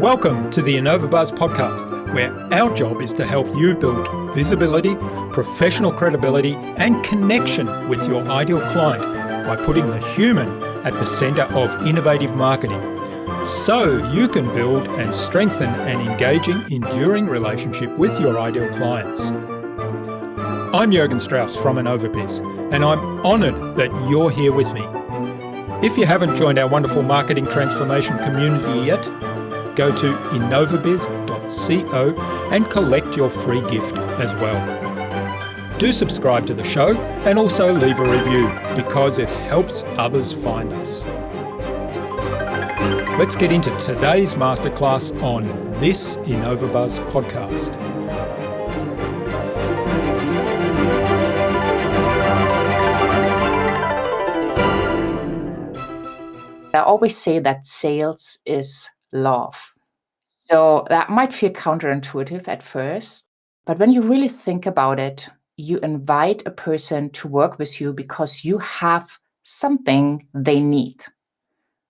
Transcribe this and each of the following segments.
Welcome to the InnovaBuzz podcast, where our job is to help you build visibility, professional credibility, and connection with your ideal client by putting the human at the center of innovative marketing, so you can build and strengthen an engaging, enduring relationship with your ideal clients. I'm Jürgen Strauss from InnovaBuzz, and I'm honored that you're here with me. If you haven't joined our wonderful marketing transformation community yet, go to InnovaBuzz.co and collect your free gift as well. Do subscribe to the show and also leave a review because it helps others find us. Let's get into today's masterclass on this InnovaBuzz podcast. I always say that sales is love. So that might feel counterintuitive at first, but when you really think about it, you invite a person to work with you because you have something they need,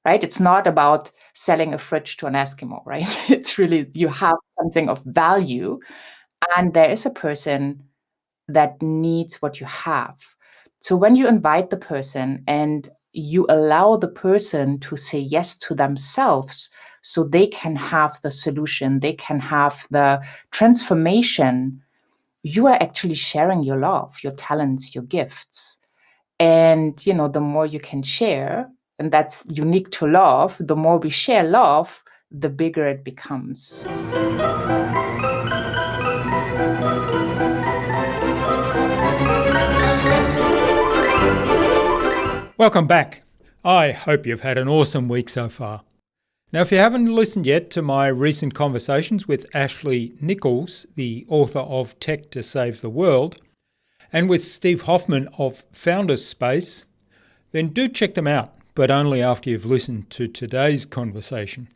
right? It's not about selling a fridge to an Eskimo, right? It's really, you have something of value and there is a person that needs what you have. So when you invite the person and you allow the person to say yes to themselves so they can have the solution, they can have the transformation, you are actually sharing your love, your talents, your gifts. And, the more you can share, and that's unique to love, the more we share love, the bigger it becomes. Welcome back. I hope you've had an awesome week so far. Now, if you haven't listened yet to my recent conversations with Ashley Nichols, the author of Tech to Save the World, and with Steve Hoffman of Founders Space, then do check them out, but only after you've listened to today's conversation.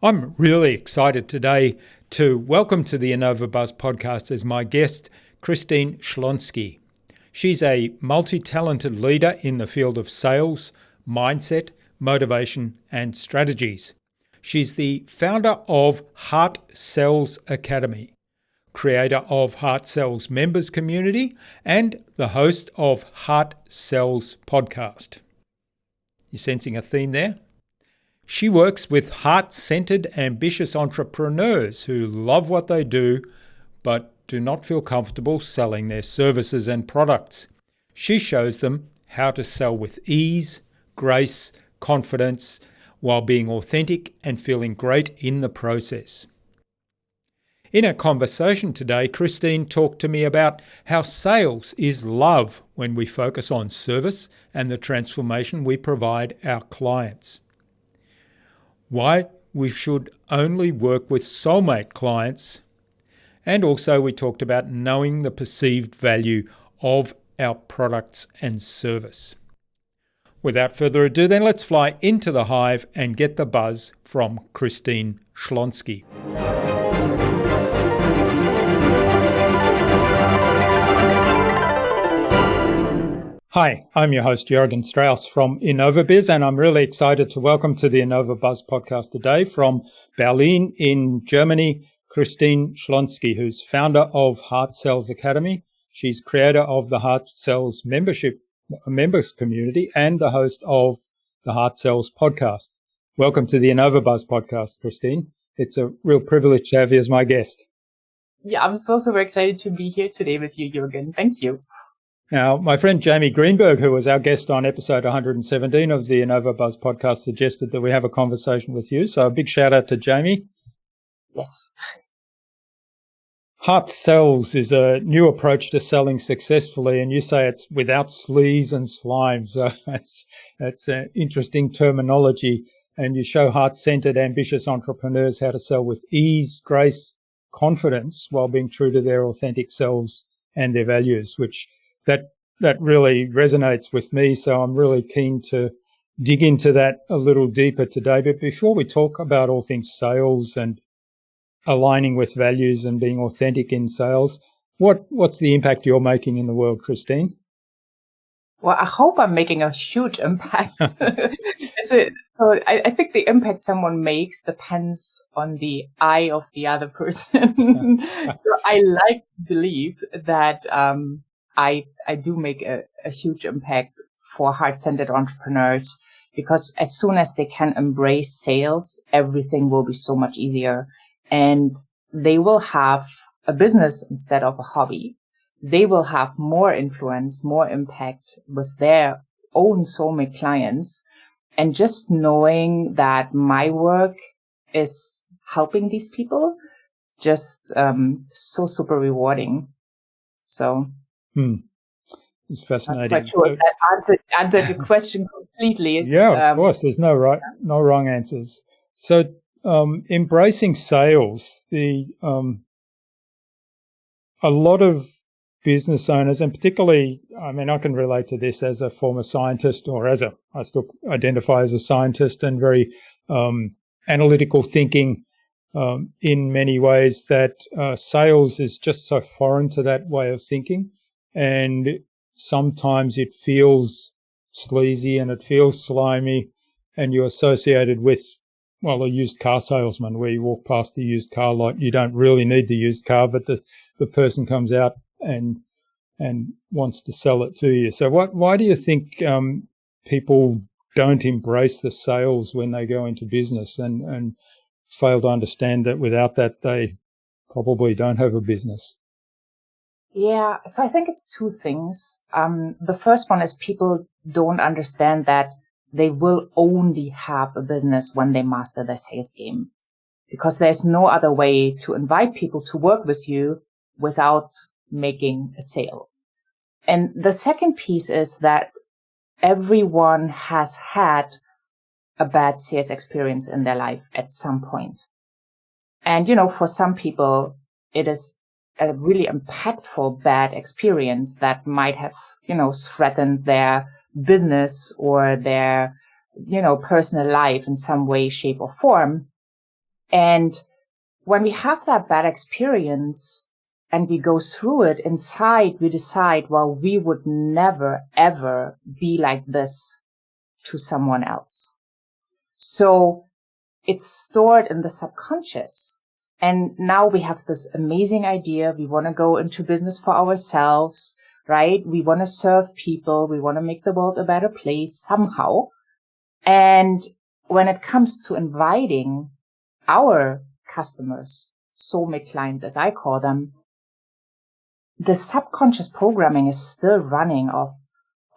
I'm really excited today to welcome to the InnovaBuzz podcast as my guest, Christine Schlonski. She's a multi-talented leader in the field of sales, mindset, motivation, and strategies. She's the founder of Heart Sells Academy, creator of Heart Sells Members Community, and the host of Heart Sells Podcast. You sensing a theme there? She works with heart-centered, ambitious entrepreneurs who love what they do, but do not feel comfortable selling their services and products. She shows them how to sell with ease, grace, confidence, while being authentic and feeling great in the process. In our conversation today, Christine talked to me about how sales is love when we focus on service and the transformation we provide our clients. Why we should only work with soulmate clients. And also we talked about knowing the perceived value of our products and service. Without further ado, then let's fly into the hive and get the buzz from Christine Schlonski. Hi, I'm your host Jürgen Strauss from InnovaBuzz, and I'm really excited to welcome to the InnovaBuzz podcast today from Berlin in Germany, Christine Schlonski, who's founder of Heart Sells Academy. She's creator of the Heart Sells Members Community and the host of the Heart Sells Podcast. Welcome to the InnovaBuzz podcast, Christine. It's a real privilege to have you as my guest. Yeah, I'm so excited to be here today with you, Jürgen. Thank you. Now, my friend Jamie Greenberg, who was our guest on episode 117 of the InnovaBuzz podcast, suggested that we have a conversation with you. So a big shout out to Jamie. Yes. Heart Sells is a new approach to selling successfully, and you say it's without sleaze and slime. So that's an interesting terminology. And you show heart-centered, ambitious entrepreneurs how to sell with ease, grace, confidence, while being true to their authentic selves and their values, which that really resonates with me. So I'm really keen to dig into that a little deeper today. But before we talk about all things sales and aligning with values and being authentic in sales, what's the impact you're making in the world, Christine? Well, I hope I'm making a huge impact. It's I think the impact someone makes depends on the eye of the other person. So I like to believe that I do make a huge impact for heart-centered entrepreneurs, because as soon as they can embrace sales, everything will be so much easier, and they will have a business instead of a hobby. They will have more influence, more impact with their own soulmate clients. And just knowing that my work is helping these people, just so super rewarding. So it's fascinating. I'm quite sure that answered your question completely. Yeah, of course. There's no wrong answers. So embracing sales, a lot of business owners, and particularly, I mean, I can relate to this as a former scientist, or I still identify as a scientist, and very analytical thinking in many ways, that sales is just so foreign to that way of thinking. And sometimes it feels sleazy and it feels slimy, and you're associated with, well, a used car salesman, where you walk past the used car lot. You don't really need the used car, but the person comes out and wants to sell it to you. So why do you think people don't embrace the sales when they go into business, and fail to understand that without that they probably don't have a business? Yeah, so I think it's two things. The first one is people don't understand that they will only have a business when they master their sales game, because there's no other way to invite people to work with you without making a sale. And the second piece is that everyone has had a bad sales experience in their life at some point. And, for some people, it is a really impactful bad experience that might have, threatened their business or their, personal life in some way, shape, or form. And when we have that bad experience and we go through it, inside we decide, well, we would never, ever be like this to someone else. So it's stored in the subconscious. And now we have this amazing idea. We want to go into business for ourselves, right? We want to serve people. We want to make the world a better place somehow. And when it comes to inviting our customers, soulmate clients, as I call them, the subconscious programming is still running of,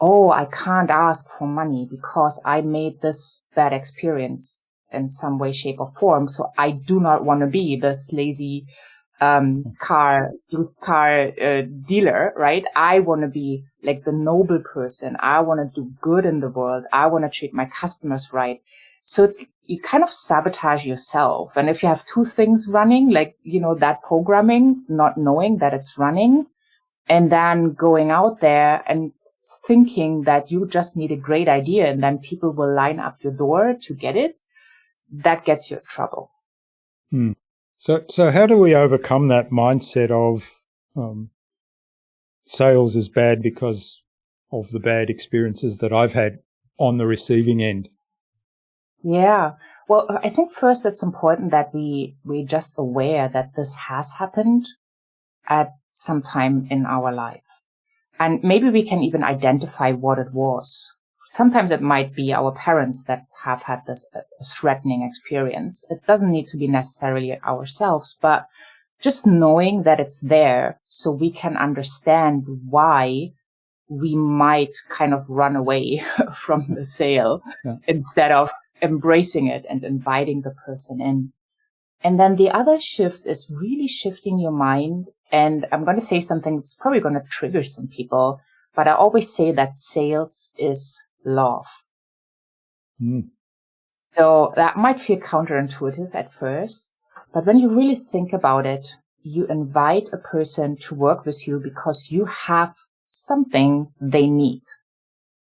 oh, I can't ask for money because I made this bad experience in some way, shape, or form. So I do not want to be this lazy car dealer, right? I want to be like the noble person. I want to do good in the world. I want to treat my customers right. So you kind of sabotage yourself. And if you have two things running, like, that programming, not knowing that it's running, and then going out there and thinking that you just need a great idea and then people will line up your door to get it, that gets you in trouble. So how do we overcome that mindset of sales is bad because of the bad experiences that I've had on the receiving end? Yeah. Well, I think first it's important that we're just aware that this has happened at some time in our life. And maybe we can even identify what it was. Sometimes it might be our parents that have had this threatening experience. It doesn't need to be necessarily ourselves, but just knowing that it's there so we can understand why we might kind of run away from the sale instead of embracing it and inviting the person in. And then the other shift is really shifting your mind. And I'm going to say something that's probably going to trigger some people, but I always say that sales is love. So that might feel counterintuitive at first, but when you really think about it, you invite a person to work with you because you have something they need,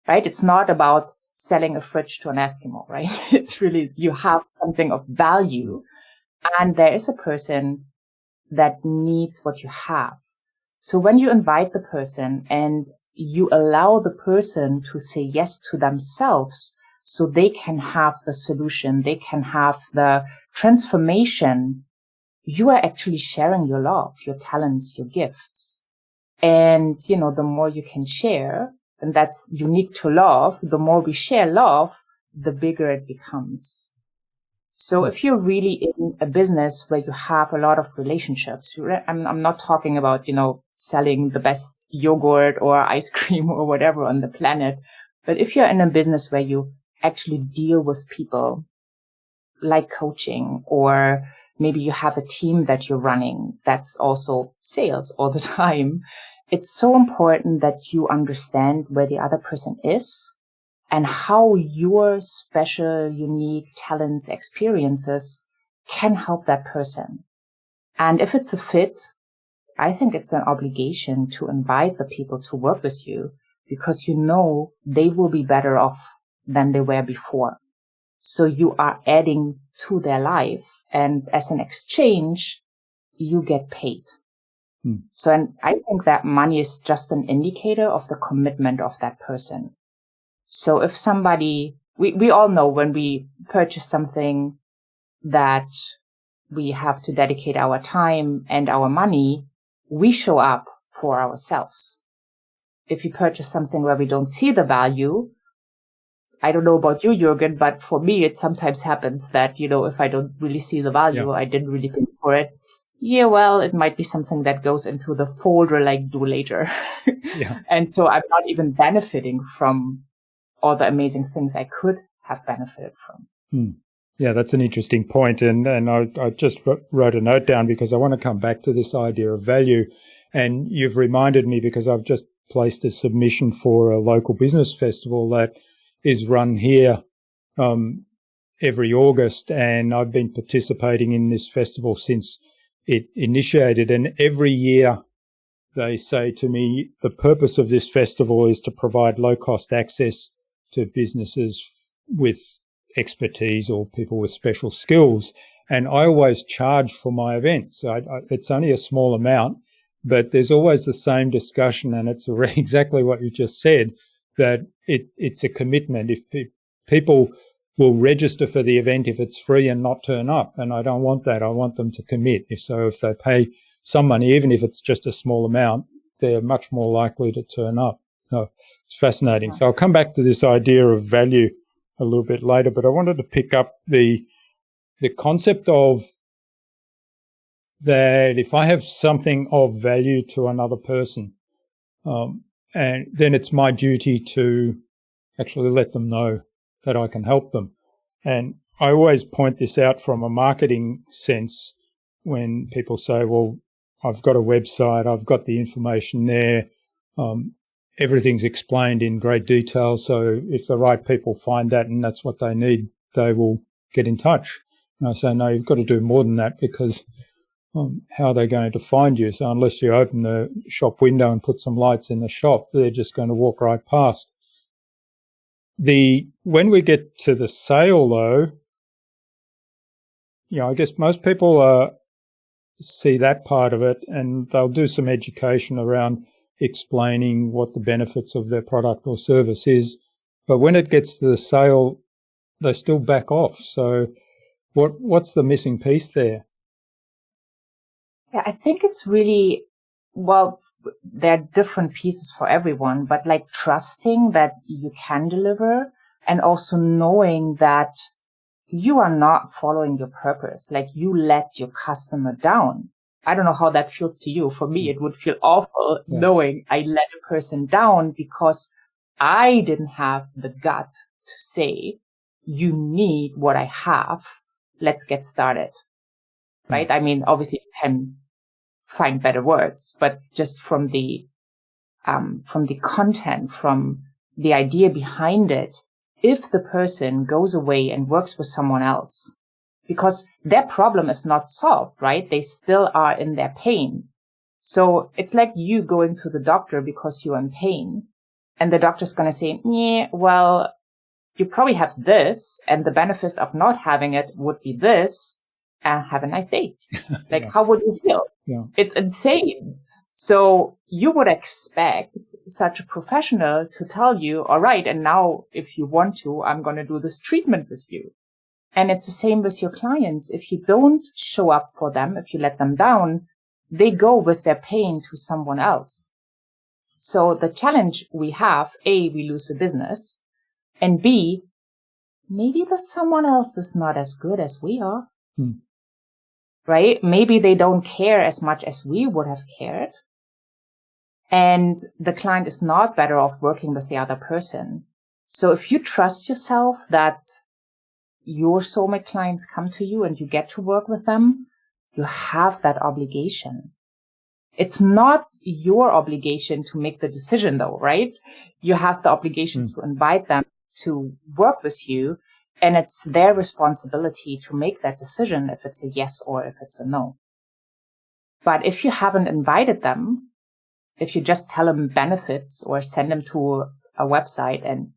right? It's not about selling a fridge to an Eskimo, right? It's really, you have something of value and there is a person that needs what you have. So when you invite the person and you allow the person to say yes to themselves so they can have the solution, they can have the transformation. You are actually sharing your love, your talents, your gifts. And, the more you can share, and that's unique to love, the more we share love, the bigger it becomes. So if you're really in a business where you have a lot of relationships, I'm not talking about, selling the best yogurt or ice cream or whatever on the planet. But if you're in a business where you actually deal with people, like coaching, or maybe you have a team that you're running that's also sales all the time, it's so important that you understand where the other person is and how your special, unique talents, experiences can help that person. And if it's a fit, I think it's an obligation to invite the people to work with you, because they will be better off than they were before. So you are adding to their life, and as an exchange, you get paid. So, and I think that money is just an indicator of the commitment of that person. So if somebody, we all know when we purchase something that we have to dedicate our time and our money, we show up for ourselves. If you purchase something where we don't see the value, I don't know about you, Jürgen, but for me, it sometimes happens that, if I don't really see the value, I didn't really pay for it. Yeah, well, it might be something that goes into the folder like do later. And so I'm not even benefiting from all the amazing things I could have benefited from. Yeah, that's an interesting point. And I just wrote a note down because I want to come back to this idea of value. And you've reminded me, because I've just placed a submission for a local business festival that is run here every August. And I've been participating in this festival since it initiated. And every year they say to me, the purpose of this festival is to provide low-cost access to businesses with expertise or people with special skills. And I always charge for my events. It's only a small amount, but there's always the same discussion, and it's exactly what you just said, that it's a commitment. If people will register for the event if it's free and not turn up, and I don't want that. I want them to commit. If they pay some money, even if it's just a small amount, they're much more likely to turn up. It's fascinating. So I'll come back to this idea of value a little bit later, but I wanted to pick up the concept of that if I have something of value to another person, and then it's my duty to actually let them know that I can help them. And I always point this out from a marketing sense when people say, well, I've got a website, I've got the information there, everything's explained in great detail. So if the right people find that and that's what they need, they will get in touch. And I say, no, you've got to do more than that, because how are they going to find you? So unless you open the shop window and put some lights in the shop, they're just going to walk right past. When we get to the sale, though, I guess most people see that part of it, and they'll do some education around explaining what the benefits of their product or service is. But when it gets to the sale, they still back off. So what's the missing piece there? Yeah, I think it's really, well, there are different pieces for everyone, but like trusting that you can deliver, and also knowing that you are not following your purpose. Like, you let your customer down. I don't know how that feels to you. For me, it would feel awful knowing I let a person down because I didn't have the gut to say, you need what I have. Let's get started. Right? I mean, obviously you can find better words, but just from the content, from the idea behind it, if the person goes away and works with someone else, because their problem is not solved, right? They still are in their pain. So it's like you going to the doctor because you're in pain, and the doctor's going to say, yeah, well, you probably have this, and the benefits of not having it would be this, and have a nice day. Like, how would you feel? Yeah. It's insane. So you would expect such a professional to tell you, all right, and now if you want to, I'm going to do this treatment with you. And it's the same with your clients. If you don't show up for them, if you let them down, they go with their pain to someone else. So the challenge we have, A, we lose the business, and B, maybe the someone else is not as good as we are, right? Maybe they don't care as much as we would have cared. And the client is not better off working with the other person. So if you trust yourself that your soulmate clients come to you and you get to work with them, you have that obligation. It's not your obligation to make the decision though, right? You have the obligation to invite them to work with you, and it's their responsibility to make that decision if it's a yes or if it's a no. But if you haven't invited them, if you just tell them benefits or send them to a website, and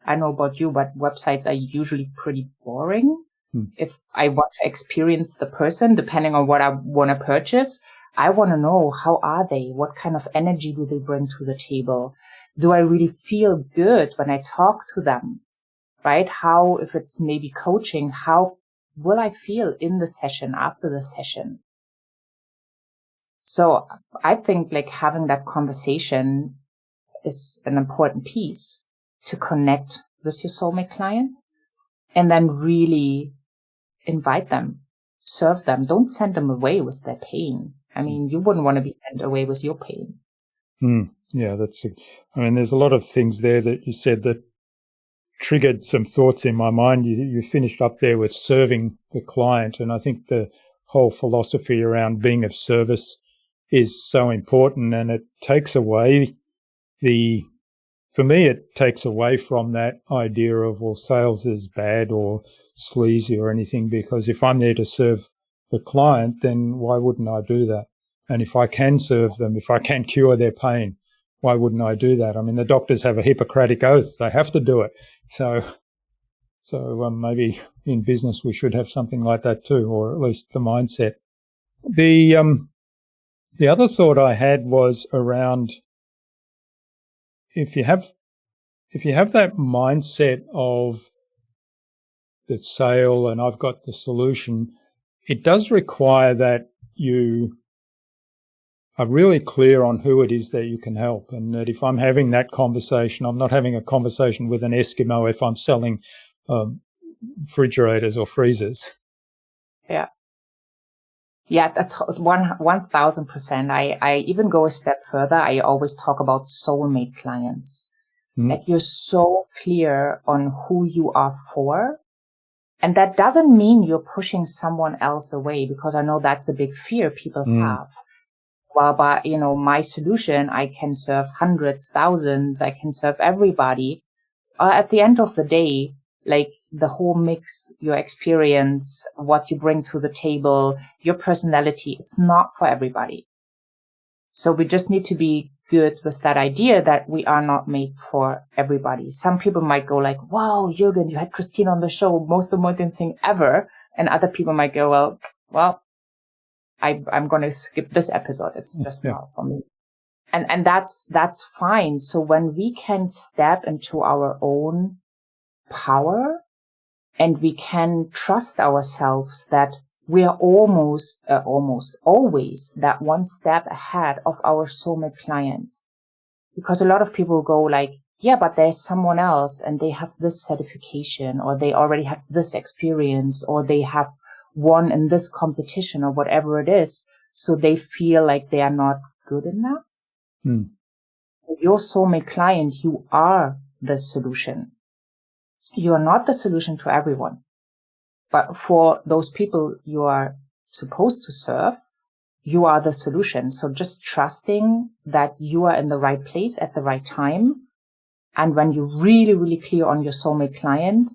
I know about you, but websites are usually pretty boring. If I want to experience the person, depending on what I want to purchase, I want to know, how are they? What kind of energy do they bring to the table? Do I really feel good when I talk to them, right? How, if it's maybe coaching, how will I feel in the session, after the session? So I think like having that conversation is an important piece to connect with your soulmate client, and then really invite them, serve them. Don't send them away with their pain. I mean, you wouldn't want to be sent away with your pain. Yeah, that's it. I mean, there's a lot of things there that you said that triggered some thoughts in my mind. You finished up there with serving the client, and I think the whole philosophy around being of service is so important, and it takes away for me, it takes away from that idea of, well, sales is bad or sleazy or anything, because if I'm there to serve the client, then why wouldn't I do that? And if I can serve them, if I can cure their pain, why wouldn't I do that? I mean, the doctors have a Hippocratic oath. They have to do it. So maybe in business we should have something like that too, or at least the mindset. The other thought I had was around, if you have that mindset of the sale and I've got the solution, it does require that you are really clear on who it is that you can help. And that if I'm having that conversation, I'm not having a conversation with an Eskimo if I'm selling refrigerators or freezers. Yeah. Yeah, that's 1,000%. I even go a step further. I always talk about soulmate clients. Like, you're so clear on who you are for. And that doesn't mean you're pushing someone else away, because I know that's a big fear people have. Well, but my solution, I can serve hundreds, thousands, I can serve everybody. At the end of the day, like, the whole mix, your experience, what you bring to the table, your personality, it's not for everybody. So we just need to be good with that idea that we are not made for everybody. Some people might go like, wow, Jürgen, you had Christine on the show, most amazing thing ever. And other people might go, well, I'm going to skip this episode. It's just not for me. And that's fine. So when we can step into our own power and we can trust ourselves that we are almost always that one step ahead of our soulmate client. Because a lot of people go like, yeah, but there's someone else and they have this certification, or they already have this experience, or they have won in this competition, or whatever it is. So they feel like they are not good enough. Your soulmate client, you are the solution. You are not the solution to everyone. But for those people you are supposed to serve, you are the solution. So just trusting that you are in the right place at the right time. And when you're really, really clear on your soulmate client,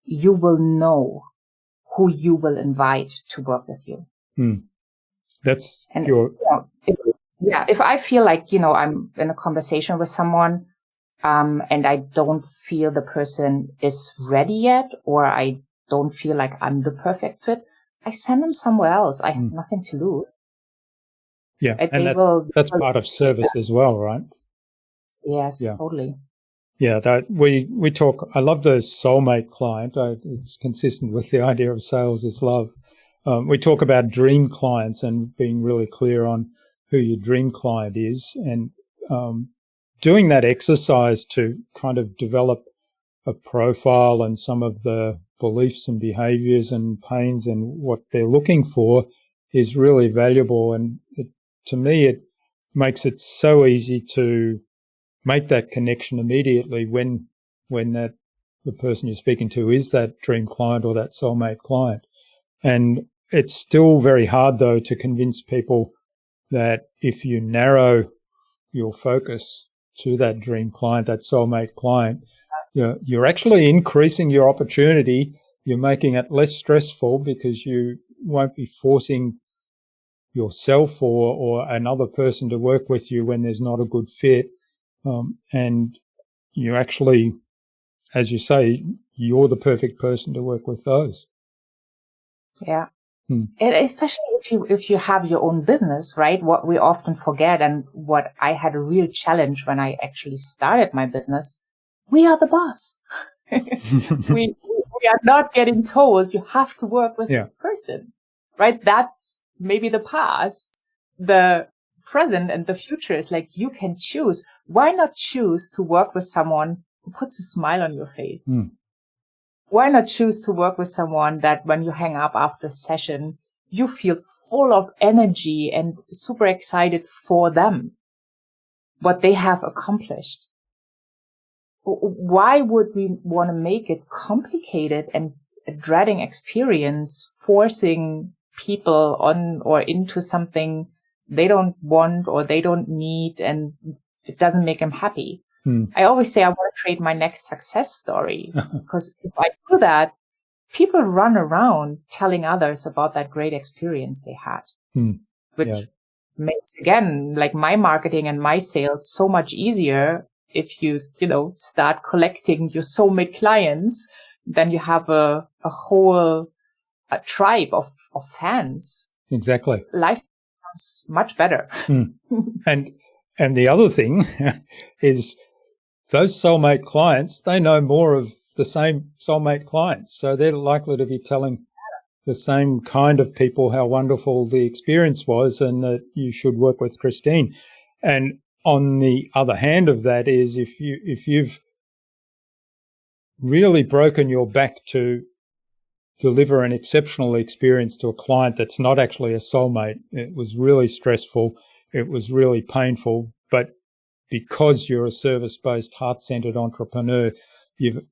you will know who you will invite to work with you. That's and your... If I feel like, I'm in a conversation with someone, and I don't feel the person is ready yet, or I don't feel like I'm the perfect fit, I send them somewhere else. I have nothing to lose. Yeah, right? and that's part of service as well, right? Yes, Yeah. totally. Yeah, that we talk. I love the soulmate client. It's consistent with the idea of sales is love. We talk about dream clients and being really clear on who your dream client is, and doing that exercise to kind of develop a profile and some of the beliefs and behaviours and pains and what they're looking for is really valuable. And to me, it makes it so easy to make that connection immediately when the person you're speaking to is that dream client or that soulmate client. And it's still very hard, though, to convince people that if you narrow your focus to that dream client, that soulmate client, you're actually increasing your opportunity. You're making it less stressful because you won't be forcing yourself or another person to work with you when there's not a good fit. And you actually, as you say, you're the perfect person to work with those. Yeah. And especially if you have your own business, right? What we often forget, and what I had a real challenge when I actually started my business, we are the boss. we are not getting told you have to work with this person, right? That's maybe the past. The present and the future is like, you can choose. Why not choose to work with someone who puts a smile on your face? Why not choose to work with someone that when you hang up after a session, you feel full of energy and super excited for them, what they have accomplished? Why would we want to make it complicated and a dreading experience, forcing people on or into something they don't want or they don't need, and it doesn't make them happy? I always say I want to create my next success story, because if I do that, people run around telling others about that great experience they had, which makes, again, like my marketing and my sales so much easier. If you start collecting your soulmate clients, then you have a whole tribe of fans. Exactly. Life becomes much better. And the other thing is, those soulmate clients, they know more of the same soulmate clients. So they're likely to be telling the same kind of people how wonderful the experience was and that you should work with Christine. And on the other hand of that is, if you've really broken your back to deliver an exceptional experience to a client that's not actually a soulmate, it was really stressful, it was really painful, but because you're a service-based, heart-centered entrepreneur, you've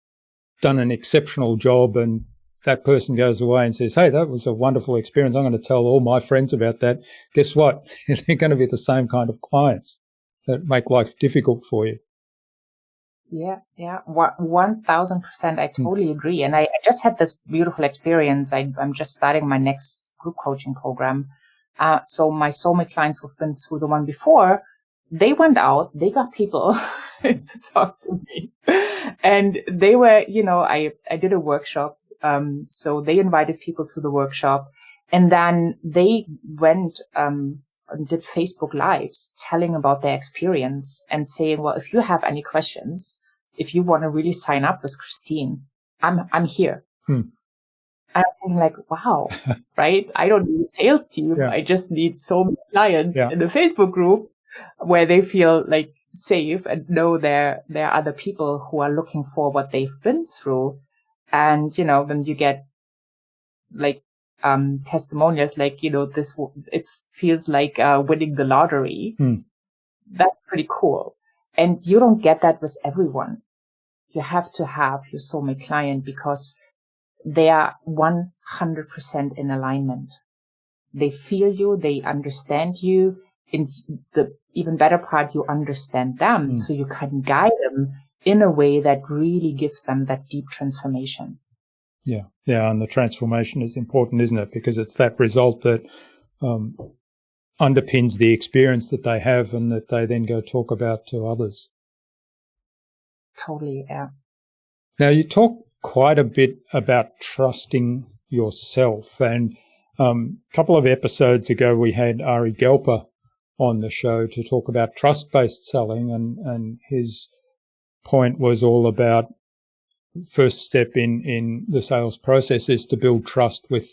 done an exceptional job, and that person goes away and says, hey, that was a wonderful experience. I'm going to tell all my friends about that. Guess what? They're going to be the same kind of clients that make life difficult for you. Yeah. 1000%. I totally agree. And I just had this beautiful experience. I'm just starting my next group coaching program. So my soulmate clients who've been through the one before, they went out, they got people to talk to me. And they were, I did a workshop. So they invited people to the workshop, and then they went, and did Facebook Lives telling about their experience and saying, well, if you have any questions, if you want to really sign up with Christine, I'm here. And I'm thinking like, wow, right? I don't need a sales team. Yeah. I just need so many clients in the Facebook group where they feel like safe and know there are other people who are looking for what they've been through. And, when you get like, testimonials like, it feels like winning the lottery. That's pretty cool. And you don't get that with everyone. You have to have your soulmate client because they are 100% in alignment. They feel you, they understand you. And the even better part, you understand them, so you can guide them in a way that really gives them that deep transformation. Yeah, and the transformation is important, isn't it? Because it's that result that underpins the experience that they have and that they then go talk about to others. Totally, yeah. Now, you talk quite a bit about trusting yourself, and a couple of episodes ago we had Ari Gelper on the show to talk about trust-based selling, and his point was all about first step in the sales process is to build trust with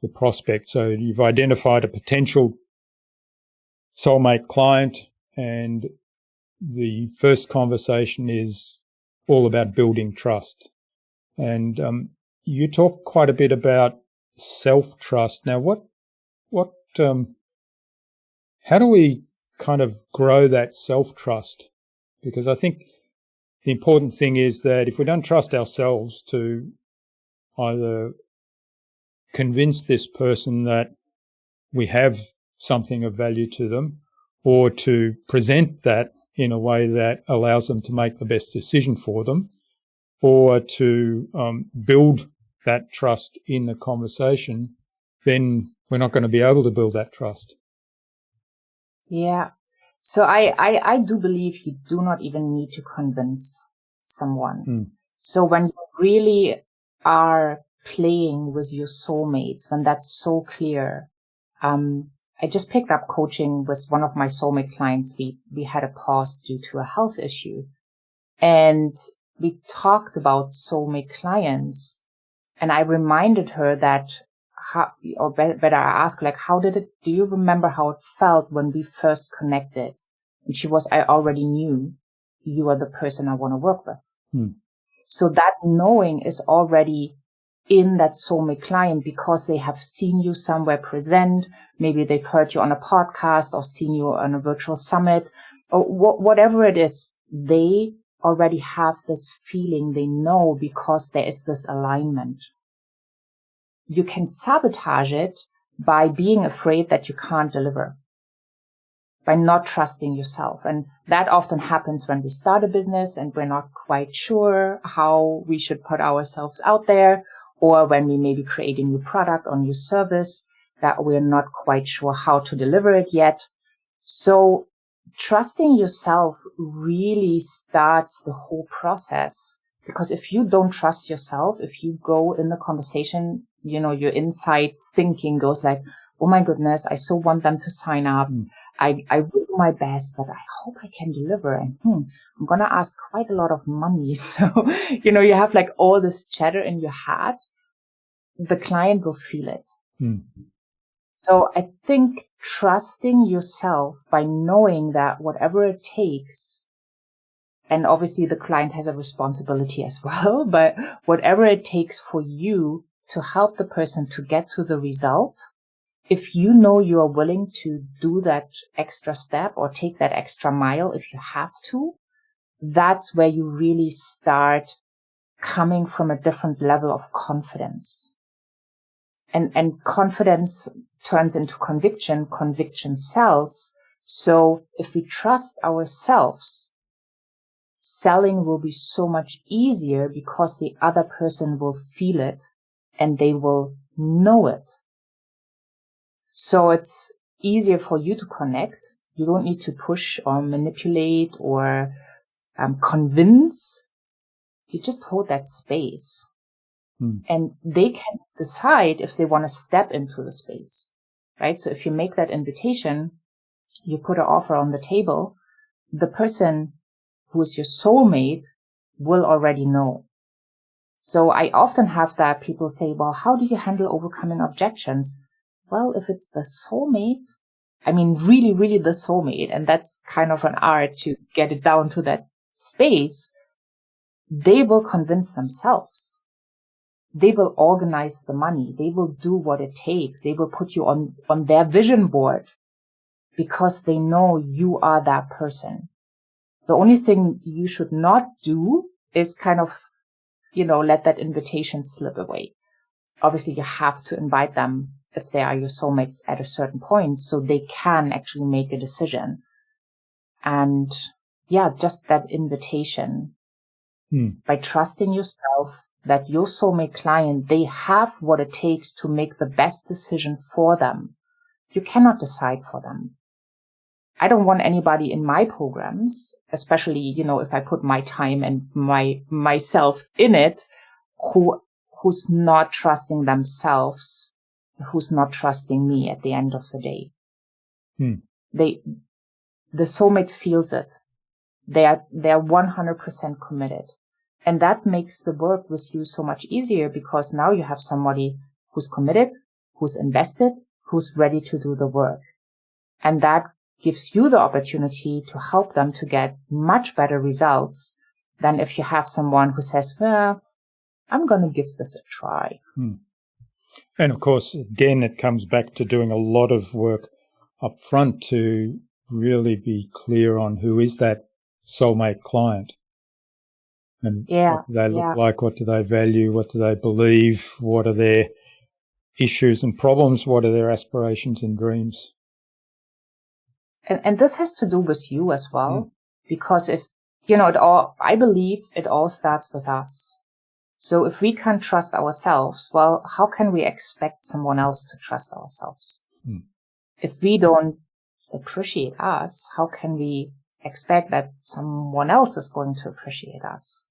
the prospect. So you've identified a potential soulmate client, and the first conversation is all about building trust. And you talk quite a bit about self-trust. Now, how do we kind of grow that self-trust? Because I think the important thing is that if we don't trust ourselves to either convince this person that we have something of value to them, or to present that in a way that allows them to make the best decision for them, or to build that trust in the conversation, then we're not going to be able to build that trust. Yeah. So I do believe you do not even need to convince someone. So when you really are playing with your soulmates, when that's so clear, I just picked up coaching with one of my soulmate clients. We had a pause due to a health issue, and we talked about soulmate clients, and I reminded her that better I asked, like, do you remember how it felt when we first connected? And I already knew you are the person I want to work with. So that knowing is already in that soulmate client because they have seen you somewhere present. Maybe they've heard you on a podcast or seen you on a virtual summit or whatever it is. They already have this feeling, they know, because there is this alignment. You can sabotage it by being afraid that you can't deliver, by not trusting yourself. And that often happens when we start a business and we're not quite sure how we should put ourselves out there, or when we may be creating a new product or new service that we're not quite sure how to deliver it yet. So trusting yourself really starts the whole process, because if you don't trust yourself, if you go in the conversation, your inside thinking goes like, oh my goodness, I so want them to sign up. I will do my best, but I hope I can deliver. And I'm going to ask quite a lot of money. So, you have like all this chatter in your head. The client will feel it. So I think trusting yourself by knowing that whatever it takes, and obviously the client has a responsibility as well, but whatever it takes for you to help the person to get to the result, if you know you are willing to do that extra step or take that extra mile if you have to, that's where you really start coming from a different level of confidence. And confidence turns into conviction. Conviction sells. So if we trust ourselves, selling will be so much easier because the other person will feel it and they will know it. So it's easier for you to connect. You don't need to push or manipulate or convince. You just hold that space. And they can decide if they want to step into the space, right? So if you make that invitation, you put an offer on the table, the person who is your soulmate will already know. So I often have that people say, well, how do you handle overcoming objections? Well, if it's the soulmate, I mean, really, really the soulmate, and that's kind of an art to get it down to that space, they will convince themselves. They will organize the money. They will do what it takes. They will put you on their vision board because they know you are that person. The only thing you should not do is kind of, let that invitation slip away. Obviously, you have to invite them if they are your soulmates at a certain point so they can actually make a decision. And yeah, just that invitation by trusting yourself that your soulmate client, they have what it takes to make the best decision for them. You cannot decide for them. I don't want anybody in my programs, especially, if I put my time and myself in it, who's not trusting themselves, who's not trusting me at the end of the day. the soulmate feels it. They are 100% committed. And that makes the work with you so much easier, because now you have somebody who's committed, who's invested, who's ready to do the work. And that gives you the opportunity to help them to get much better results than if you have someone who says, well, I'm going to give this a try. And of course, again, it comes back to doing a lot of work up front to really be clear on who is that soulmate client. And what do they look like? What do they value? What do they believe? What are their issues and problems? What are their aspirations and dreams? And this has to do with you as well, because if, I believe it all starts with us. So if we can't trust ourselves, well, how can we expect someone else to trust ourselves? If we don't appreciate us, how can we expect that someone else is going to appreciate us?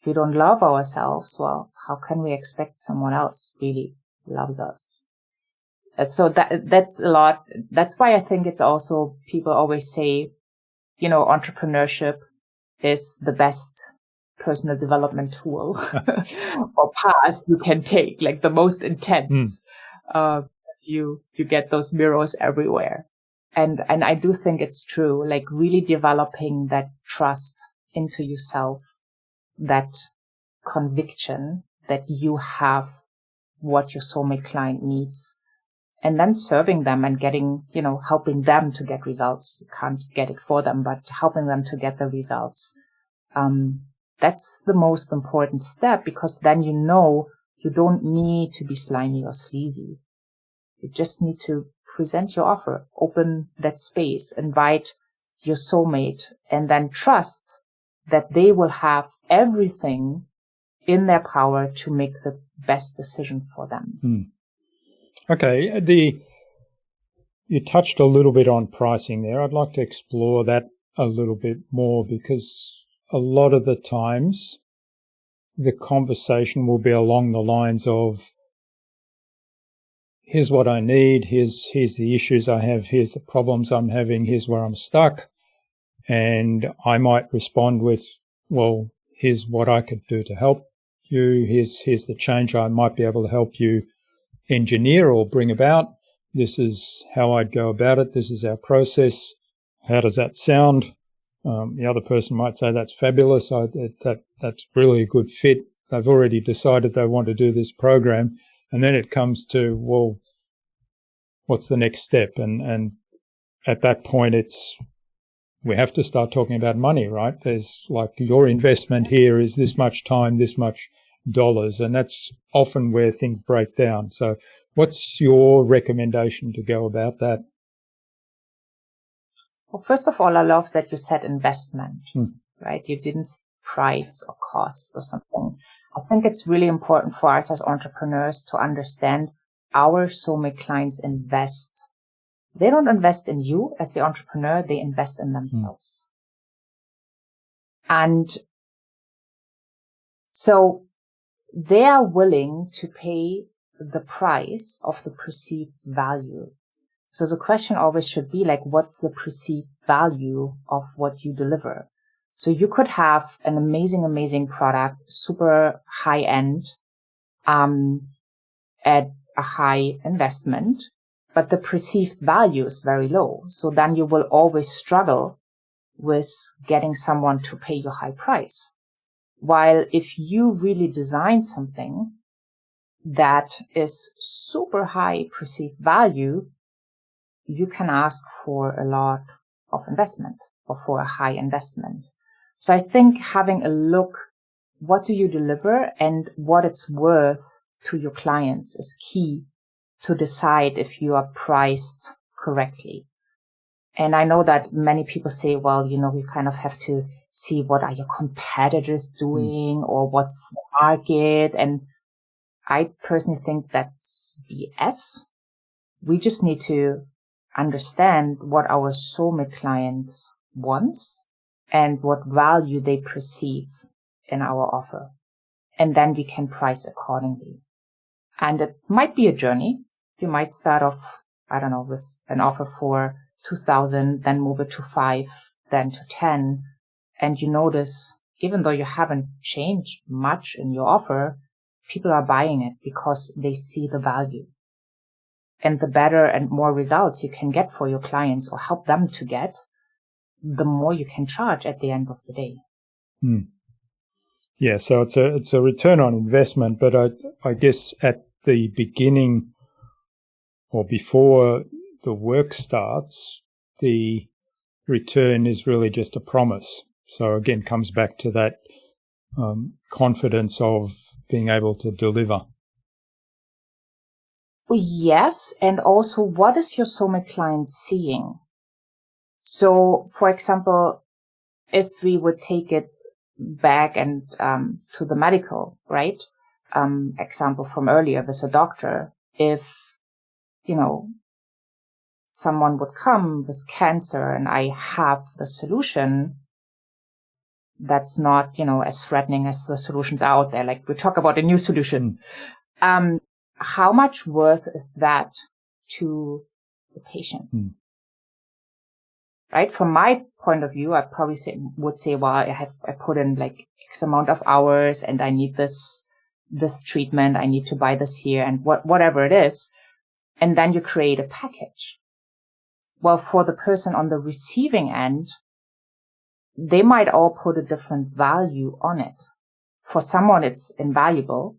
If we don't love ourselves, well, how can we expect someone else really loves us? And so that's a lot. That's why I think it's also, people always say, entrepreneurship is the best personal development tool or path you can take, like the most intense. You get those mirrors everywhere. And I do think it's true, like really developing that trust into yourself, that conviction that you have what your soulmate client needs, and then serving them and getting, helping them to get results. You can't get it for them, but helping them to get the results. That's the most important step, because then you don't need to be slimy or sleazy. You just need to present your offer, open that space, invite your soulmate, and then trust that they will have everything in their power to make the best decision for them. Okay. You touched a little bit on pricing there. I'd like to explore that a little bit more, because a lot of the times the conversation will be along the lines of, here's what I need, here's the issues I have, here's the problems I'm having, here's where I'm stuck. And I might respond with, well, here's what I could do to help you, here's the change I might be able to help you engineer or bring about. This is how I'd go about it. This is our process. How does that sound? The other person might say, that's fabulous. That's really a good fit. They've already decided they want to do this program. And then it comes to, well, what's the next step? And at that point, we have to start talking about money, right? There's like, your investment here is this much time, this much dollars, and that's often where things break down. So what's your recommendation to go about that? Well, first of all, I love that you said investment, right? You didn't say price or cost or something. I think it's really important for us as entrepreneurs to understand our soulmate clients invest. They don't invest in you as the entrepreneur, they invest in themselves. And so they are willing to pay the price of the perceived value. So the question always should be like, what's the perceived value of what you deliver? So you could have an amazing product, super high end, at a high investment, but the perceived value is very low. So then you will always struggle with getting someone to pay your high price. While if you really design something that is super high perceived value, you can ask for a lot of investment or for a high investment. So I think having a look, what do you deliver and what it's worth to your clients is key to decide if you are priced correctly. And I know that many people say, well, you kind of have to see what are your competitors doing or what's the market. And I personally think that's BS. We just need to understand what our soulmate clients wants and what value they perceive in our offer. And then we can price accordingly. And it might be a journey. You might start off, with an offer for 2,000, then move it to 5, then to 10. And you notice, even though you haven't changed much in your offer, people are buying it because they see the value. And the better and more results you can get for your clients or help them to get, the more you can charge at the end of the day. Yeah, so it's a return on investment, but I guess at the beginning or before the work starts, the return is really just a promise. So again, comes back to that confidence of being able to deliver. Yes, and also what is your soulmate client seeing? So, for example, if we would take it back and to the medical, right? Example from earlier with a doctor, if, someone would come with cancer and I have the solution that's not, as threatening as the solutions out there. Like we talk about a new solution. How much worth is that to the patient? Right? From my point of view, I probably would say, well, I put in like X amount of hours and I need this treatment. I need to buy this here and whatever it is. And then you create a package. Well, for the person on the receiving end, they might all put a different value on it. For someone, it's invaluable.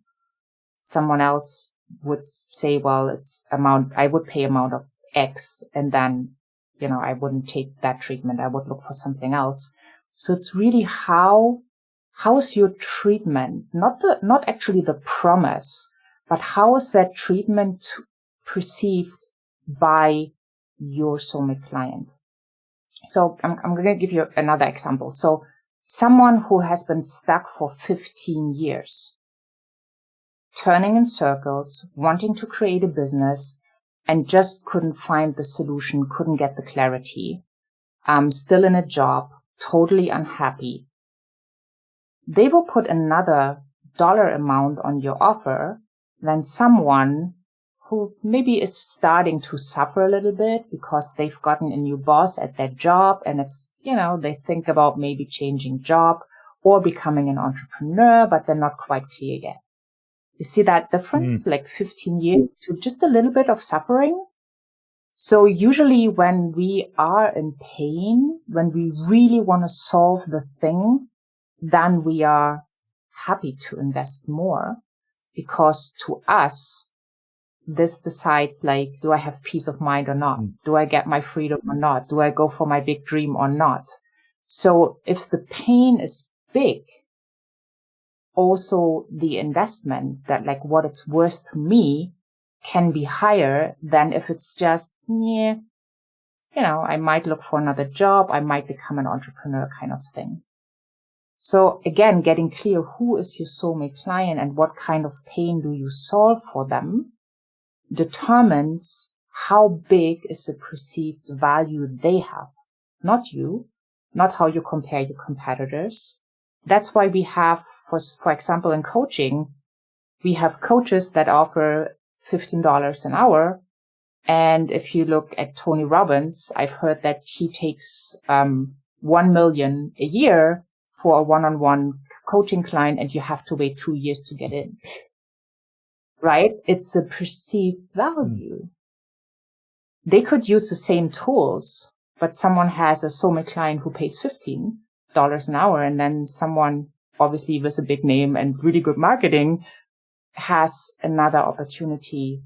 Someone else would say, well, I would pay amount of X and then, I wouldn't take that treatment. I would look for something else. So it's really how is your treatment, not actually the promise, but how is that treatment perceived by your soulmate client? So I'm going to give you another example. So someone who has been stuck for 15 years, turning in circles, wanting to create a business, and just couldn't find the solution, couldn't get the clarity, still in a job, totally unhappy. They will put another dollar amount on your offer than someone who maybe is starting to suffer a little bit because they've gotten a new boss at their job and it's, they think about maybe changing job or becoming an entrepreneur, but they're not quite clear yet. You see that difference, like 15 years to just a little bit of suffering? So usually when we are in pain, when we really want to solve the thing, then we are happy to invest more because to us, this decides like, do I have peace of mind or not? Do I get my freedom or not? Do I go for my big dream or not? So if the pain is big, also the investment that like what it's worth to me can be higher than if it's just, I might look for another job. I might become an entrepreneur kind of thing. So again, getting clear, who is your soulmate client and what kind of pain do you solve for them determines how big is the perceived value they have, not you, not how you compare your competitors. That's why we have, for example, in coaching, we have coaches that offer $15 an hour. And if you look at Tony Robbins, I've heard that he takes 1 million a year for a one-on-one coaching client, and you have to wait 2 years to get in. Right? It's the perceived value. They could use the same tools, but someone has a soulmate client who pays $15 an hour, and then someone, obviously with a big name and really good marketing, has another opportunity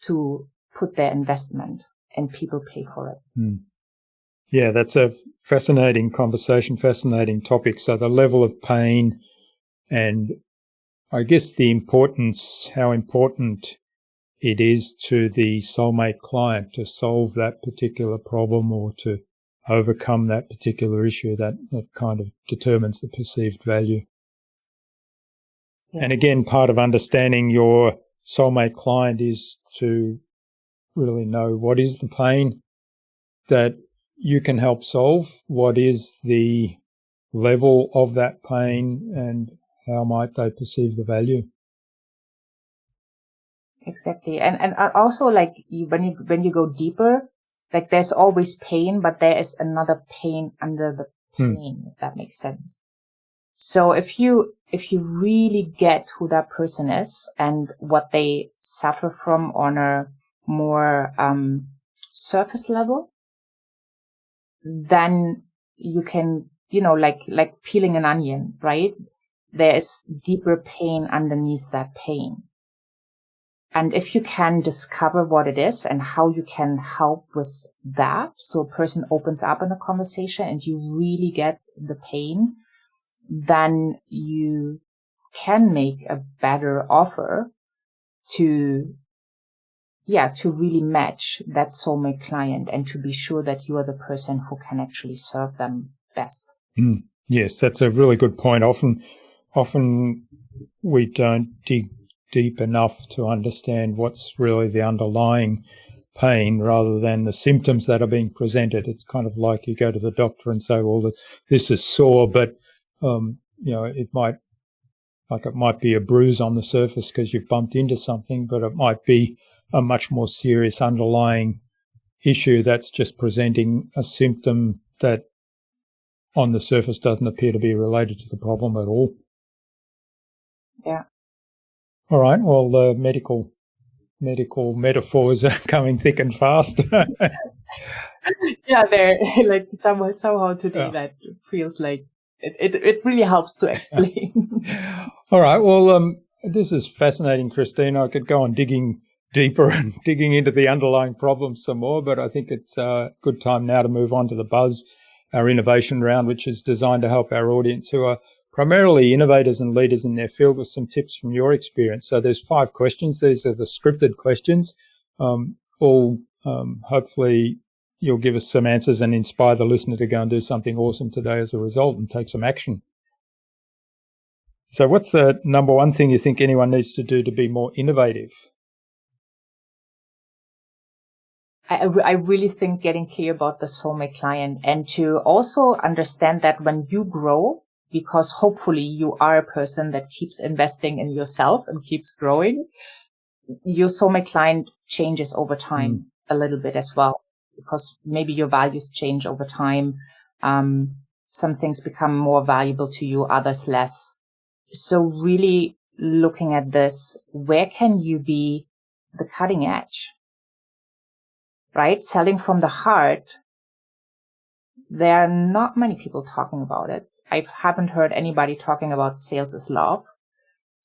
to put their investment, and people pay for it. Yeah, that's a fascinating conversation, fascinating topic. So the level of pain and I guess how important it is to the soulmate client to solve that particular problem or to overcome that particular issue, that kind of determines the perceived value. Yeah. And again, part of understanding your soulmate client is to really know what is the pain that you can help solve, what is the level of that pain, and how might they perceive the value. Exactly. And also like when you go deeper, Like there's always pain, but there is another pain under the pain, if that makes sense. So if you really get who that person is and what they suffer from on a more surface level, then you can, like peeling an onion, right? There is deeper pain underneath that pain. And if you can discover what it is and how you can help with that, so a person opens up in a conversation and you really get the pain, then you can make a better offer to really match that soulmate client and to be sure that you are the person who can actually serve them best. Yes, that's a really good point. Often we don't dig deep enough to understand what's really the underlying pain rather than the symptoms that are being presented. It's kind of like you go to the doctor and say, well, this is sore, but it might be a bruise on the surface because you've bumped into something, but it might be a much more serious underlying issue that's just presenting a symptom that on the surface doesn't appear to be related to the problem at all. Yeah. All right. Well, the medical metaphors are coming thick and fast. Yeah, they're like somehow today that feels like it really helps to explain. All right. Well, this is fascinating, Christina. I could go on digging deeper and digging into the underlying problems some more, but I think it's a good time now to move on to the Buzz, our innovation round, which is designed to help our audience who are primarily innovators and leaders in their field with some tips from your experience. So there's 5 questions. These are the scripted questions. Hopefully you'll give us some answers and inspire the listener to go and do something awesome today as a result and take some action. So what's the number one thing you think anyone needs to do to be more innovative? I really think getting clear about the soulmate client and to also understand that when you grow, because hopefully you are a person that keeps investing in yourself and keeps growing, your soulmate client changes over time a little bit as well, because maybe your values change over time. Some things become more valuable to you, others less. So really looking at this, where can you be the cutting edge? Right? Selling from the heart. There are not many people talking about it. I haven't heard anybody talking about sales is love.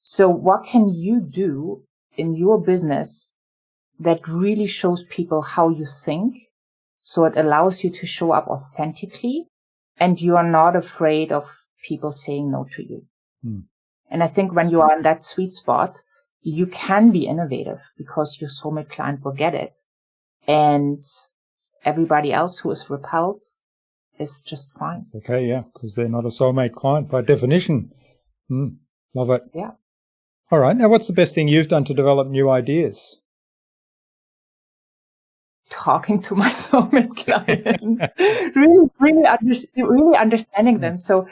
So what can you do in your business that really shows people how you think? So it allows you to show up authentically and you are not afraid of people saying no to you. And I think when you are in that sweet spot, you can be innovative because your soulmate client will get it. And everybody else who is repelled is just fine. Okay, yeah, because they're not a soulmate client by definition. Love it. Yeah. All right. Now, what's the best thing you've done to develop new ideas? Talking to my soulmate clients, really understanding them. So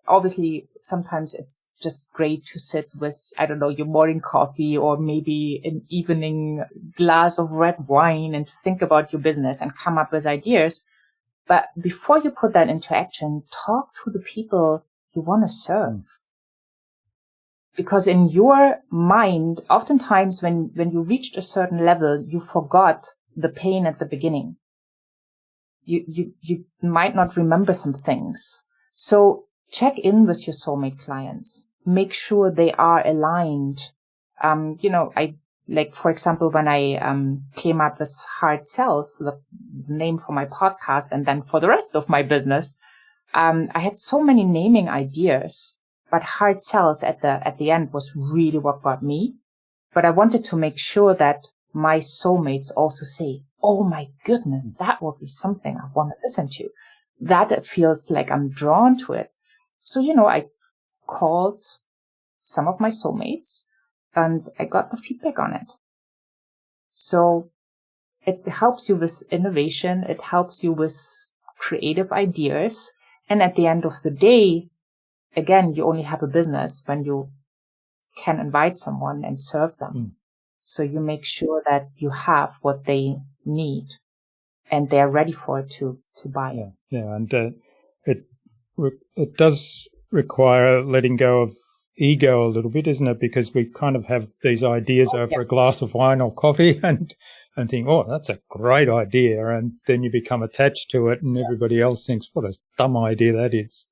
obviously sometimes it's just great to sit with, I don't know, your morning coffee or maybe an evening glass of red wine and to think about your business and come up with ideas. But before you put that into action, talk to the people you want to serve. Because in your mind, oftentimes when you reached a certain level, you forgot the pain at the beginning. You might not remember some things. So check in with your soulmate clients. Make sure they are aligned. For example, when I came up with Hard Sells, the name for my podcast, and then for the rest of my business, I had so many naming ideas. But Hard Sells at the end was really what got me. But I wanted to make sure that my soulmates also say, oh my goodness, that would be something I want to listen to. That it feels like I'm drawn to it. So, I called some of my soulmates and I got the feedback on it. So it helps you with innovation. It helps you with creative ideas. And at the end of the day, again, you only have a business when you can invite someone and serve them. So you make sure that you have what they need and they're ready for it to buy it. Yeah, and it does require letting go of ego a little bit, isn't it? Because we kind of have these ideas over a glass of wine or coffee and think, oh, that's a great idea. And then you become attached to it and everybody else thinks, what a dumb idea that is.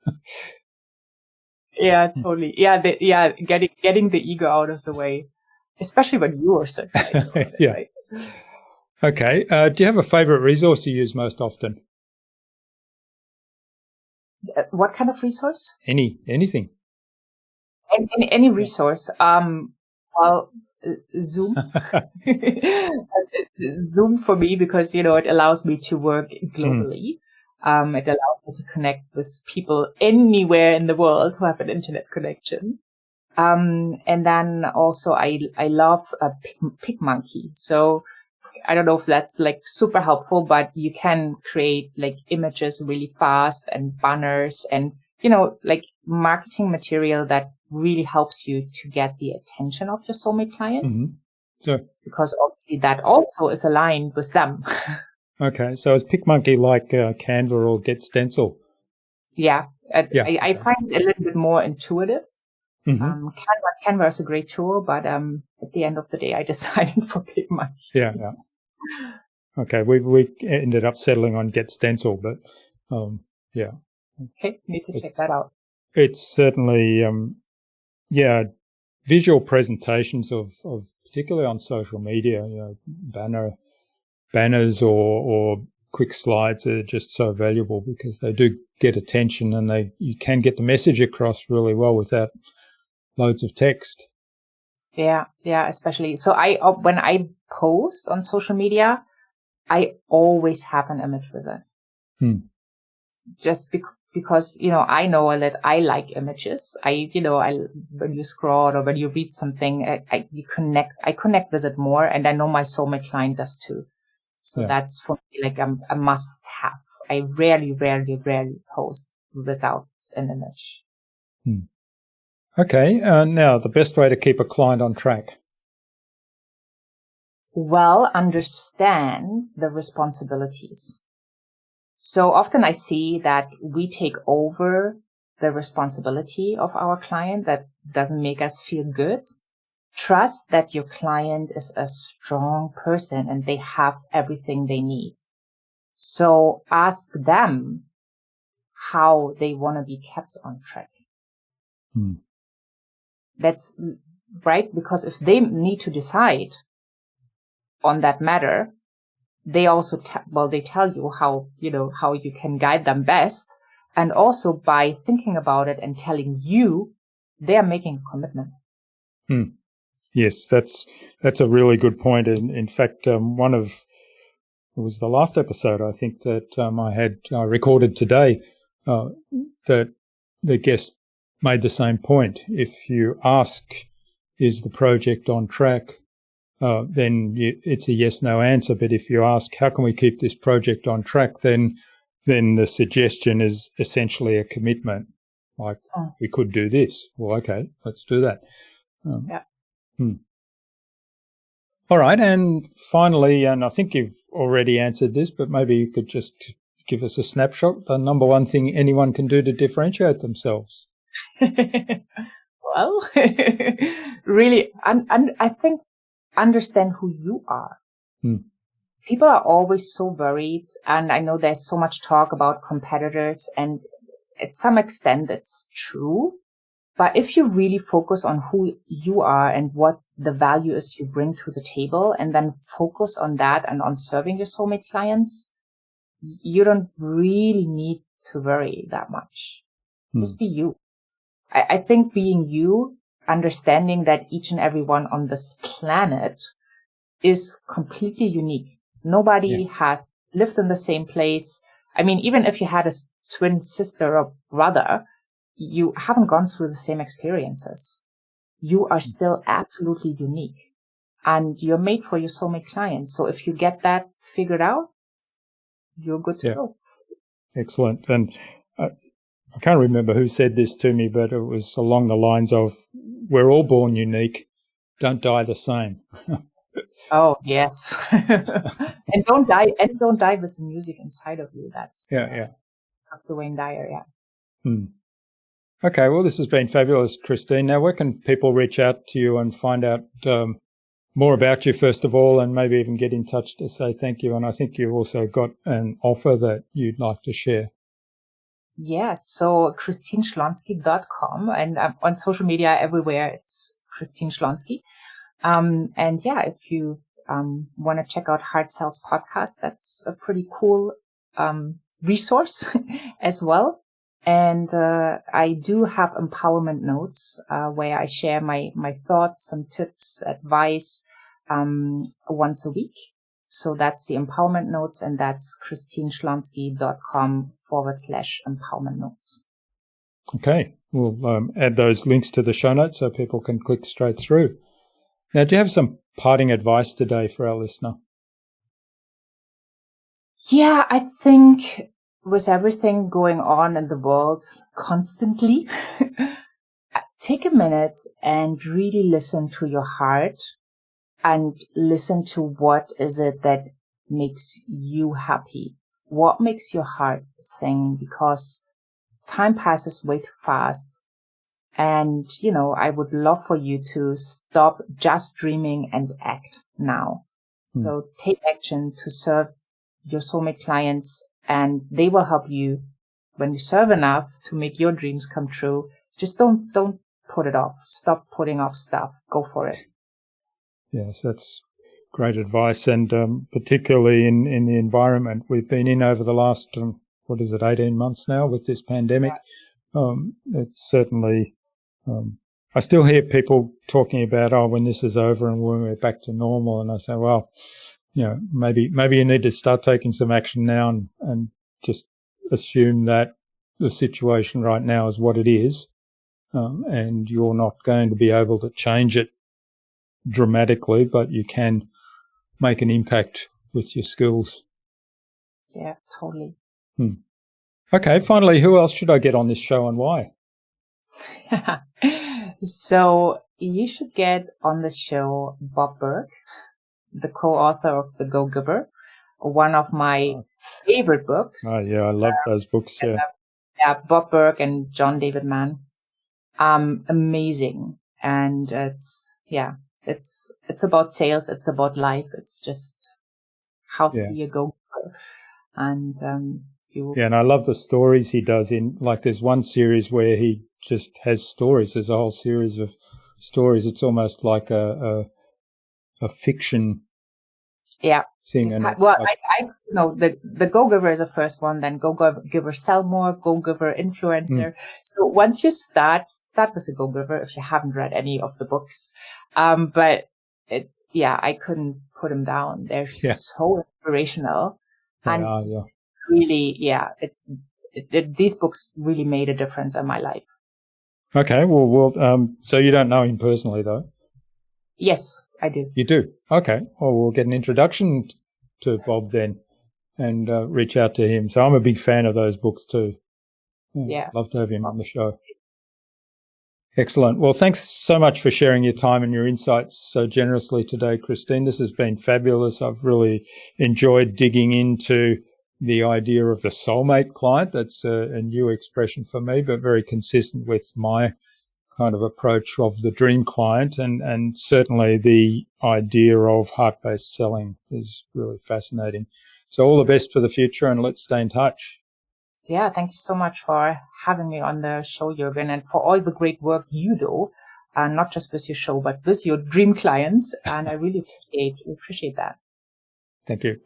Yeah, totally. Yeah, getting the ego out of the way, especially when you are so excited about it, Yeah. right? Okay. Do you have a favorite resource you use most often? What kind of resource? Anything. Any resource. Well, Zoom. Zoom for me because, it allows me to work globally. It allows me to connect with people anywhere in the world who have an internet connection. And then also I love PicMonkey. So I don't know if that's like super helpful, but you can create like images really fast and banners and, like marketing material that really helps you to get the attention of your soulmate client. Mm-hmm. So, because obviously that also is aligned with them. Okay. So is PicMonkey like Canva or Get Stencil? Yeah. I find it a little bit more intuitive. Mm-hmm. Canva is a great tool, but at the end of the day, I decided for PicMonkey. Yeah. Okay, we ended up settling on Get Stencil, but yeah. Okay, need to check that out. It's certainly visual presentations of particularly on social media, banners or quick slides are just so valuable because they do get attention and you can get the message across really well without loads of text. Yeah, especially. So when I post on social media, I always have an image with it. Just because, I know that I like images. When you scroll or when you read something, I connect with it more. And I know my soulmate client does too. So that's for me like a must have. I rarely post without an image. Okay. Now the best way to keep a client on track. Well, understand the responsibilities. So often I see that we take over the responsibility of our client. That doesn't make us feel good. Trust that your client is a strong person and they have everything they need. So ask them how they want to be kept on track. That's right. Because if they need to decide on that matter, they also they tell you how you can guide them best. And also by thinking about it and telling you, they're making a commitment. Yes, that's a really good point. In fact, it was the last episode I think that I had recorded today that the guest made the same point. If you ask, is the project on track, then it's a yes/no answer. But if you ask, how can we keep this project on track, then the suggestion is essentially a commitment. Like, we could do this. Well, okay, let's do that. All right. And finally, and I think you've already answered this, but maybe you could just give us a snapshot, the number one thing anyone can do to differentiate themselves. Well, really, I think understand who you are. People are always so worried. And I know there's so much talk about competitors, and at some extent it's true. But if you really focus on who you are and what the value is you bring to the table, and then focus on that and on serving your soulmate clients, you don't really need to worry that much. Just be you. I think being you, understanding that each and every one on this planet is completely unique. Nobody has lived in the same place. I mean, even if you had a twin sister or brother, you haven't gone through the same experiences. You are still absolutely unique, and you're made for your soulmate client. So if you get that figured out, you're good to go. Excellent. And I can't remember who said this to me, but it was along the lines of, we're all born unique. Don't die the same. Oh, yes. And don't die with the music inside of you. That's Yeah. Dr. Wayne Dyer, yeah. Hmm. Okay, well, this has been fabulous, Christine. Now, where can people reach out to you and find out more about you, first of all, and maybe even get in touch to say thank you? And I think you've also got an offer that you'd like to share. Yes, so christineschlonski.com, and on social media everywhere it's Christine Schlonski. And yeah, if you want to check out Hard Sales Podcast, that's a pretty cool resource as well. And I do have empowerment notes where I share my thoughts, some tips, advice once a week. So that's the empowerment notes, and that's christineschlonski.com/empowerment notes. Okay, we'll add those links to the show notes so people can click straight through. Now, do you have some parting advice today for our listener? Yeah, I think with everything going on in the world constantly, take a minute and really listen to your heart and listen to what is it that makes you happy. What makes your heart sing? Because time passes way too fast. And, I would love for you to stop just dreaming and act now. So take action to serve your soulmate clients, and they will help you when you serve enough to make your dreams come true. Just don't put it off. Stop putting off stuff. Go for it. Yes, that's great advice. And particularly in the environment we've been in over the last, 18 months now with this pandemic, it's certainly, I still hear people talking about, when this is over and when we're back to normal. And I say, well, maybe you need to start taking some action now and just assume that the situation right now is what it is, and you're not going to be able to change it dramatically, but you can make an impact with your skills. Yeah, totally. Okay, finally, who else should I get on this show and why? So you should get on the show Bob Burke, the co-author of The Go-Giver, one of my favorite books. Oh, yeah, I love those books, yeah. Yeah, Bob Burke and John David Mann. Amazing. And it's about sales. It's about life. It's just how to be a go-giver. And and I love the stories he does there's one series where he just has stories. There's a whole series of stories. It's almost like a fiction thing. And the Go-Giver is the first one, then Go-Giver Sell More, Go-Giver Influencer. So once you start with the Go-Giver if you haven't read any of the books. But I couldn't put them down. They're so inspirational. Really, these books really made a difference in my life. Okay, well, so you don't know him personally, though? Yes, I do. You do? Okay. Well, we'll get an introduction to Bob then and reach out to him. So I'm a big fan of those books too. Yeah. Love to have him on the show. Excellent. Well, thanks so much for sharing your time and your insights so generously today, Christine. This has been fabulous. I've really enjoyed digging into the idea of the soulmate client. That's a new expression for me, but very consistent with my kind of approach of the dream client. And certainly the idea of heart-based selling is really fascinating. So all the best for the future, and let's stay in touch. Yeah, thank you so much for having me on the show, Jürgen, and for all the great work you do, not just with your show, but with your dream clients. And I really appreciate that. Thank you.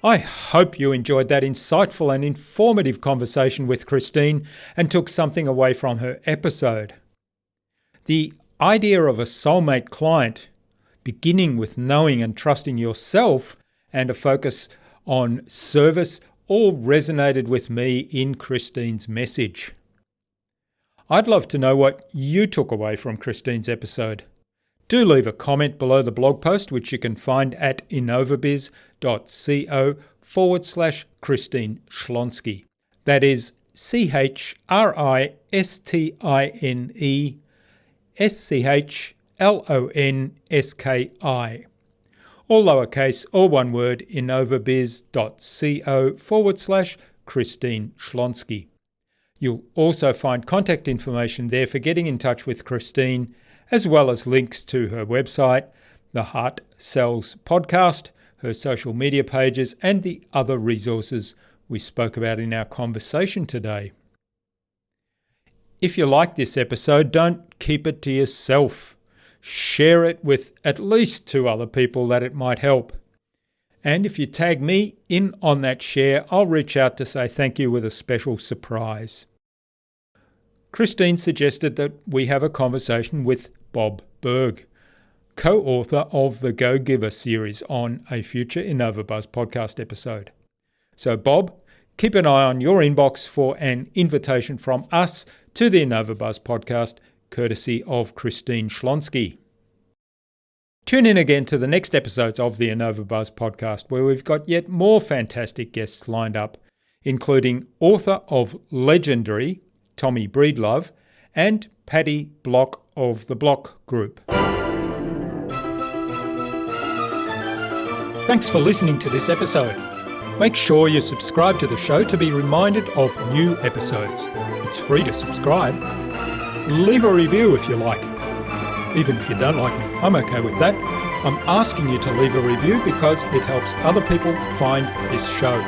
I hope you enjoyed that insightful and informative conversation with Christine and took something away from her episode. The idea of a soulmate client, beginning with knowing and trusting yourself and a focus on service, all resonated with me in Christine's message. I'd love to know what you took away from Christine's episode. Do leave a comment below the blog post, which you can find at innovabiz.co/Christine Schlonski. That is ChristineSchlonski. All lowercase, all one word, innovabiz.co/Christine Schlonski. You'll also find contact information there for getting in touch with Christine, as well as links to her website, the Heart Sells podcast, her social media pages, and the other resources we spoke about in our conversation today. If you like this episode, don't keep it to yourself. Share it with at least 2 other people that it might help. And if you tag me in on that share, I'll reach out to say thank you with a special surprise. Christine suggested that we have a conversation with Bob Berg, co-author of the Go Giver series, on a future InnovaBuzz podcast episode. So Bob, keep an eye on your inbox for an invitation from us to the InnovaBuzz podcast, courtesy of Christine Schlonski. Tune in again to the next episodes of the InnovaBuzz podcast, where we've got yet more fantastic guests lined up, including author of Legendary, Tommy Breedlove, and Paddy Block of the Block Group. Thanks for listening to this episode. Make sure you subscribe to the show to be reminded of new episodes. It's free to subscribe. Leave a review if you like. Even if you don't like me, I'm okay with that. I'm asking you to leave a review because it helps other people find this show.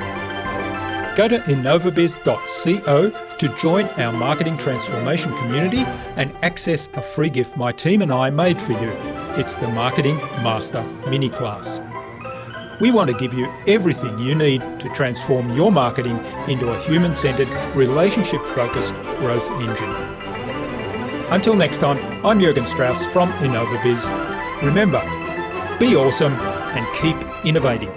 Go to innovabiz.co to join our marketing transformation community and access a free gift my team and I made for you. It's the Marketing Master Mini Class. We want to give you everything you need to transform your marketing into a human-centered, relationship-focused growth engine. Until next time, I'm Jürgen Strauss from InnovaBiz. Remember, be awesome and keep innovating.